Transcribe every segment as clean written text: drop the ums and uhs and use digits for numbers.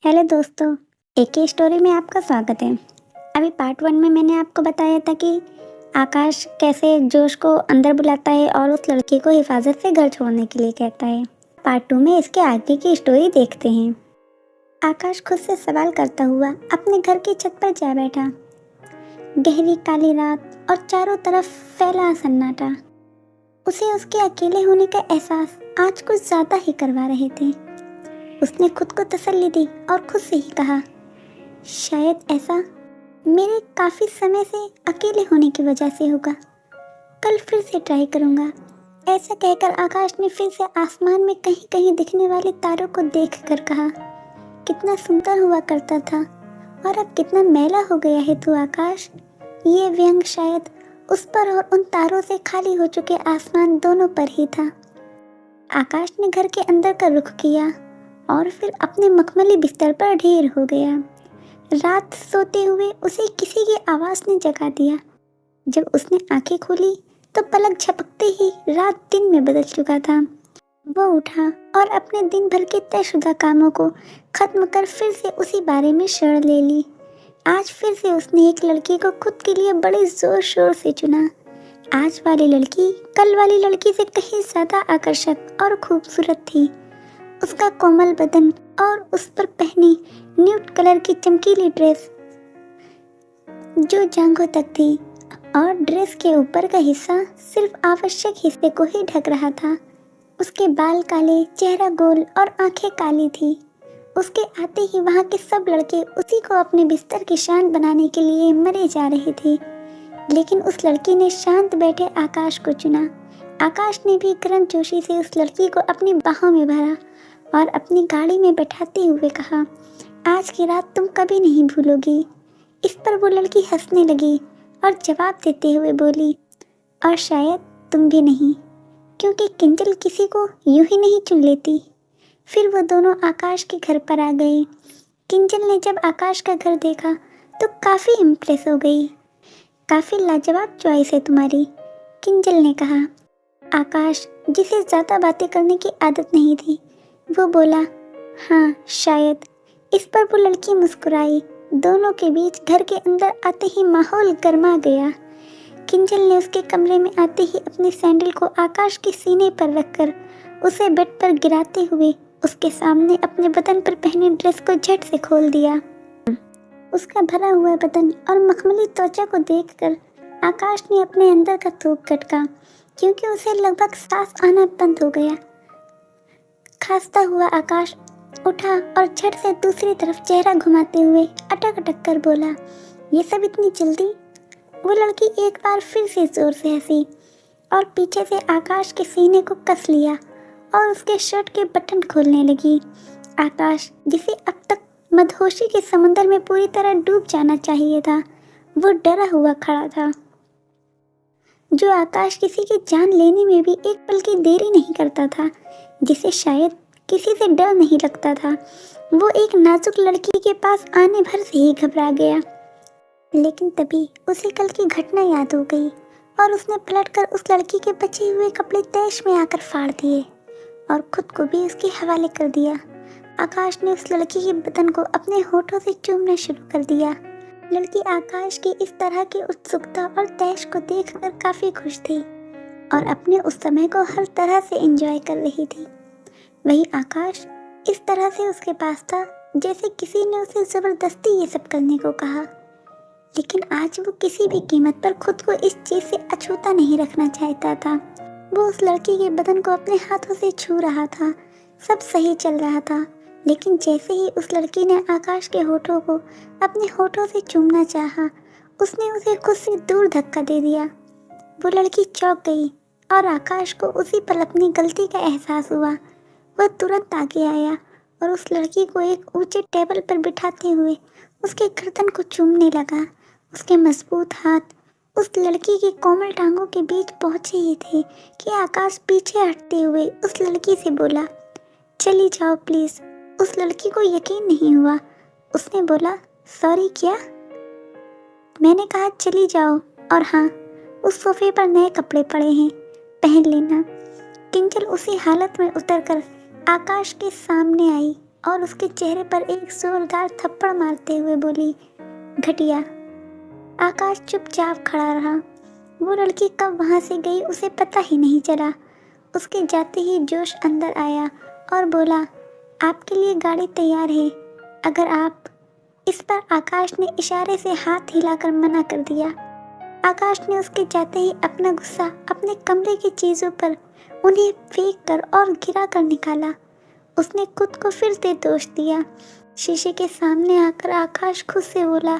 Hello दोस्तों, एक ही story में आपका स्वागत है। अभी पार्ट 1 में मैंने आपको बताया था कि आकाश कैसे जोश को अंदर बुलाता है और उस लड़की को हिफाजत से घर छोड़ने के लिए कहता है। पार्ट 2 में इसके आगे की स्टोरी देखते हैं। आकाश खुद से सवाल करता हुआ अपने घर की छत पर जा बैठा। गहरी काली रात और चारों तरफ फैला सन्नाटा उसे उसके अकेले होने का एहसास आज कुछ ज़्यादा ही करवा रहे थे। उसने खुद को तसल्ली दी और खुद से ही कहा, शायद ऐसा मेरे काफ़ी समय से अकेले होने की वजह से होगा। कल फिर से ट्राई करूँगा। ऐसा कहकर आकाश ने फिर से आसमान में कहीं कहीं दिखने वाले तारों को देखकर कहा, कितना सुंदर हुआ करता था और अब कितना मैला हो गया है तू आकाश। ये व्यंग शायद उस पर और उन तारों से खाली हो चुके आसमान दोनों पर ही था। आकाश ने घर के अंदर का रुख किया और फिर अपने मखमली बिस्तर पर ढेर हो गया। रात सोते हुए उसे किसी की आवाज़ ने जगा दिया। जब उसने आंखें खोली तो पलक झपकते ही रात दिन में बदल चुका था। वो उठा और अपने दिन भर के तयशुदा कामों को खत्म कर फिर से उसी बारे में शरण ले ली। आज फिर से उसने एक लड़की को खुद के लिए बड़े जोर शोर से चुना। आज वाली लड़की कल वाली लड़की से कहीं ज़्यादा आकर्षक और खूबसूरत थी। उसका कोमल बदन और उस पर पहनी न्यूड कलर की चमकीली ड्रेस जो जांघों तक थी और ड्रेस के ऊपर का हिस्सा सिर्फ आवश्यक हिस्से को ही ढक रहा था। उसके बाल काले, चेहरा गोल और आंखें काली थी। उसके आते ही वहाँ के सब लड़के उसी को अपने बिस्तर की शान बनाने के लिए मरे जा रहे थे, लेकिन उस लड़की ने शांत बैठे आकाश को चुना। आकाश ने भी गर्मजोशी से उस लड़की को अपनी बाहों में भरा और अपनी गाड़ी में बैठाते हुए कहा, आज की रात तुम कभी नहीं भूलोगी। इस पर वो लड़की हंसने लगी और जवाब देते हुए बोली, और शायद तुम भी नहीं, क्योंकि किंजल किसी को यूं ही नहीं चुन लेती। फिर वो दोनों आकाश के घर पर आ गए। किंजल ने जब आकाश का घर देखा तो काफ़ी इम्प्रेस हो गई। काफ़ी लाजवाब चॉइस है तुम्हारी, किंजल ने कहा। आकाश, जिसे ज़्यादा बातें करने की आदत नहीं थी, वो बोला, हाँ शायद। इस पर वो लड़की मुस्कुराई। दोनों के बीच घर के अंदर आते ही माहौल गर्मा गया। किंजल ने उसके कमरे में आते ही अपनी सैंडल को आकाश के सीने पर रखकर उसे बेड पर गिराते हुए उसके सामने अपने बदन पर पहने ड्रेस को झट से खोल दिया। उसका भरा हुआ बदन और मखमली त्वचा को देखकर आकाश ने अपने अंदर का थूक खटका, क्योंकि उसे लगभग सांस आना बंद हो गया। खांसता हुआ आकाश उठा और झट से दूसरी तरफ चेहरा घुमाते हुए अटक अटक कर बोला, ये सब इतनी जल्दी? वो लड़की एक बार फिर से जोर से हंसी और पीछे से आकाश के सीने को कस लिया और उसके शर्ट के बटन खोलने लगी। आकाश, जिसे अब तक मदहोशी के समंदर में पूरी तरह डूब जाना चाहिए था, वो डरा हुआ खड़ा था। जो आकाश किसी की जान लेने में भी एक पल की देरी नहीं करता था, जिसे शायद किसी से डर नहीं लगता था, वो एक नाजुक लड़की के पास आने भर से ही घबरा गया। लेकिन तभी उसे कल की घटना याद हो गई और उसने पलटकर उस लड़की के बचे हुए कपड़े तैश में आकर फाड़ दिए और खुद को भी उसके हवाले कर दिया। आकाश ने उस लड़की के बदन को अपने होठों से चूमना शुरू कर दिया। लड़की आकाश की इस तरह की उत्सुकता और तैश को देखकर काफ़ी खुश थी और अपने उस समय को हर तरह से एंजॉय कर रही थी। वही आकाश इस तरह से उसके पास था जैसे किसी ने उसे ज़बरदस्ती ये सब करने को कहा। लेकिन आज वो किसी भी कीमत पर खुद को इस चीज़ से अछूता नहीं रखना चाहता था। वो उस लड़की के बदन को अपने हाथों से छू रहा था। सब सही चल रहा था, लेकिन जैसे ही उस लड़की ने आकाश के होठों को अपने होठों से चूमना चाहा, उसने उसे खुद से दूर धक्का दे दिया। वो लड़की चौंक गई और आकाश को उसी पल अपनी गलती का एहसास हुआ। वह तुरंत आगे आया और उस लड़की को एक ऊंचे टेबल पर बिठाते हुए उसके गर्दन को चूमने लगा। उसके मजबूत हाथ उस लड़की की कोमल टांगों के बीच पहुंचे ही थे कि आकाश पीछे हटते हुए उस लड़की से बोला, चली जाओ प्लीज़। उस लड़की को यकीन नहीं हुआ। उसने बोला, सॉरी क्या? मैंने कहा चली जाओ, और हाँ, उस सोफे पर नए कपड़े पड़े हैं, पहन लेना। किंजल उसी हालत में उतरकर आकाश के सामने आई और उसके चेहरे पर एक जोरदार थप्पड़ मारते हुए बोली, घटिया। आकाश चुपचाप खड़ा रहा। वो लड़की कब वहां से गई उसे पता ही नहीं चला। उसके जाते ही जोश अंदर आया और बोला, आपके लिए गाड़ी तैयार है, अगर आप। इस पर आकाश ने इशारे से हाथ हिलाकर मना कर दिया। आकाश ने उसके जाते ही अपना गुस्सा अपने कमरे की चीज़ों पर उन्हें फेंक कर और गिरा कर निकाला। उसने खुद को फिर से दोष दिया। शीशे के सामने आकर आकाश खुद से बोला,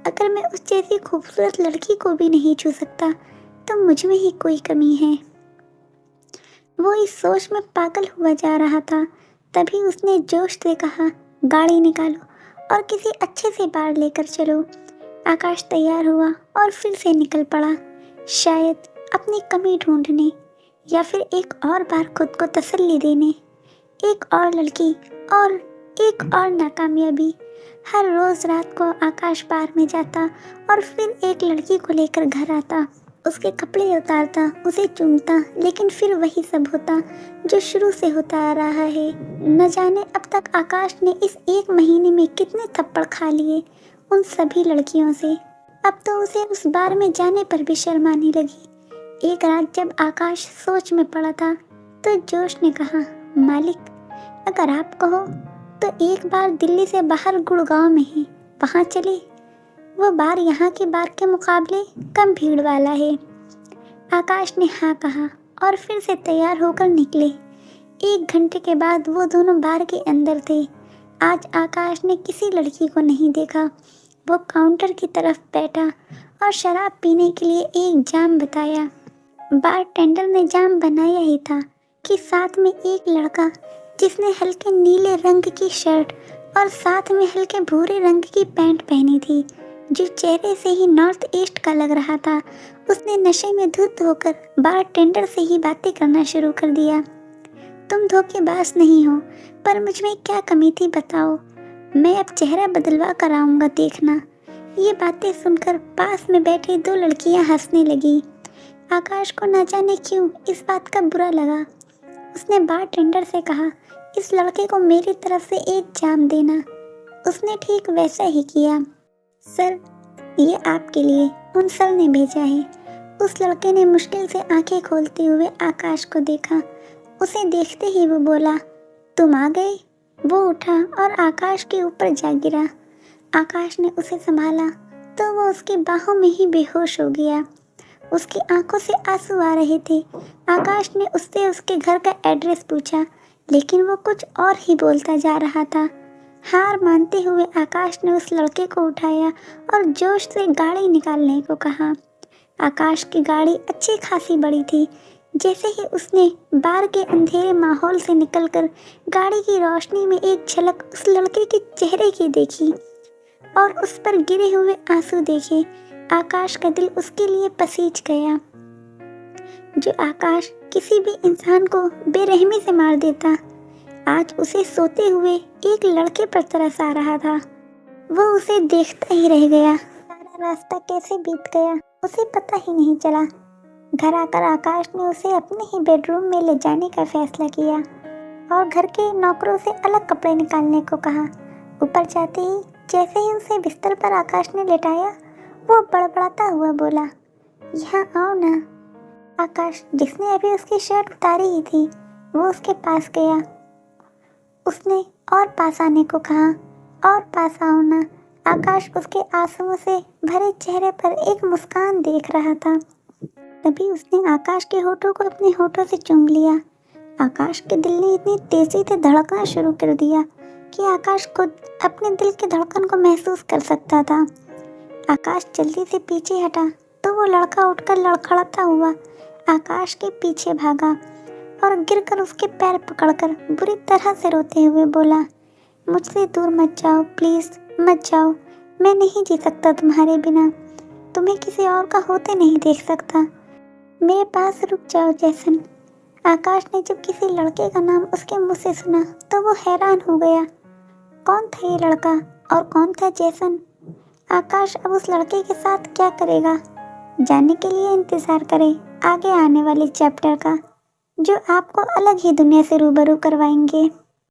अगर मैं उस जैसी खूबसूरत लड़की को भी नहीं छू सकता तो मुझ में ही कोई कमी है। वो इस सोच में पागल हुआ जा रहा था। तभी उसने जोश से कहा, गाड़ी निकालो और किसी अच्छे से बार लेकर चलो। आकाश तैयार हुआ और फिर से निकल पड़ा, शायद अपनी कमी ढूंढने या फिर एक और बार खुद को तसल्ली देने। एक और लड़की और एक और नाकामयाबी। हर रोज रात को आकाश बार में जाता और फिर एक लड़की को लेकर घर आता, उसके कपड़े उतारता, उसे चूमता, लेकिन फिर वही सब होता जो शुरू से होता आ रहा है। न जाने अब तक आकाश ने इस एक महीने में कितने थप्पड़ खा लिए उन सभी लड़कियों से। अब तो उसे उस बार में जाने पर भी शर्म आने लगी। एक रात जब आकाश सोच में पड़ा था तो जोश ने कहा, मालिक, अगर आप कहो तो एक बार दिल्ली से बाहर गुड़गांव में है, वहाँ चले। वो बार यहाँ के बार के मुकाबले कम भीड़ वाला है। आकाश ने हाँ कहा और फिर से तैयार होकर निकले। 1 घंटे के बाद वो दोनों बार के अंदर थे। आज आकाश ने किसी लड़की को नहीं देखा। वो काउंटर की तरफ बैठा और शराब पीने के लिए एक जाम बताया। बारटेंडर ने जाम बनाया ही था कि साथ में एक लड़का जिसने हल्के नीले रंग की शर्ट और साथ में हल्के भूरे रंग की पैंट पहनी थी, जो चेहरे से ही नॉर्थ ईस्ट का लग रहा था, उसने नशे में धुत होकर बारटेंडर से ही बातें करना शुरू कर दिया। तुम धोखेबाज नहीं हो, पर मुझ में क्या कमी थी बताओ, मैं अब चेहरा बदलवा कर आऊँगा, देखना। ये बातें सुनकर पास में बैठी 2 लड़कियां हंसने लगी। आकाश को न जाने क्यों इस बात का बुरा लगा। उसने बारटेंडर से कहा, इस लड़के को मेरी तरफ से एक जाम देना। उसने ठीक वैसा ही किया। सर, ये आपके लिए उन सर ने भेजा है। उस लड़के ने मुश्किल से आंखें खोलते हुए आकाश को देखा। उसे देखते ही वो बोला, तुम आ गए। वो उठा और आकाश के ऊपर जा गिरा। आकाश ने उसे संभाला तो वो उसकी बाहों में ही बेहोश हो गया। उसकी आंखों से आंसू आ रहे थे। आकाश ने उससे उसके घर का एड्रेस पूछा, लेकिन वो कुछ और ही बोलता जा रहा था। हार मानते हुए आकाश ने उस लड़के को उठाया और जोश से गाड़ी निकालने को कहा। आकाश की गाड़ी अच्छी खासी बड़ी थी। जैसे ही उसने बार के अंधेरे माहौल से निकलकर गाड़ी की रोशनी में एक झलक उस लड़के के चेहरे की देखी और उस पर गिरे हुए आंसू देखे, आकाश का दिल उसके लिए पसीज गया। जो आकाश किसी भी इंसान को बेरहमी से मार देता, आज उसे सोते हुए एक लड़के पर तरस आ रहा था। वो उसे देखता ही रह गया। सारा रास्ता कैसे बीत गया उसे पता ही नहीं चला। घर आकर आकाश ने उसे अपने ही बेडरूम में ले जाने का फैसला किया और घर के नौकरों से अलग कपड़े निकालने को कहा। ऊपर जाते ही जैसे ही उसे बिस्तर पर आकाश ने लेटाया, वो बड़बड़ाता हुआ बोला, यहाँ आओ ना। आकाश, जिसने अभी उसकी शर्ट उतारी ही थी, वो उसके पास गया। उसने और पास आने को कहा, और पास आओ ना। आकाश उसके आंसुओं से भरे चेहरे पर एक मुस्कान देख रहा था। तभी उसने आकाश के होठों को अपने होठों से चूम लिया। आकाश के दिल ने इतनी तेजी से धड़कना शुरू कर दिया कि आकाश खुद अपने दिल की धड़कन को महसूस कर सकता था। आकाश जल्दी से पीछे हटा तो वो लड़का उठकर लड़खड़ाता हुआ आकाश के पीछे भागा और गिरकर उसके पैर पकड़कर बुरी तरह से रोते हुए बोला, मुझसे दूर मत जाओ, प्लीज़ मत जाओ। मैं नहीं जी सकता तुम्हारे बिना। तुम्हें किसी और का होते नहीं देख सकता। मेरे पास रुक जाओ जैसन। आकाश ने जब किसी लड़के का नाम उसके मुंह से सुना तो वो हैरान हो गया। कौन था ये लड़का और कौन था जैसन? आकाश अब उस लड़के के साथ क्या करेगा? जानने के लिए इंतज़ार करें आगे आने वाले चैप्टर का, जो आपको अलग ही दुनिया से रूबरू करवाएंगे।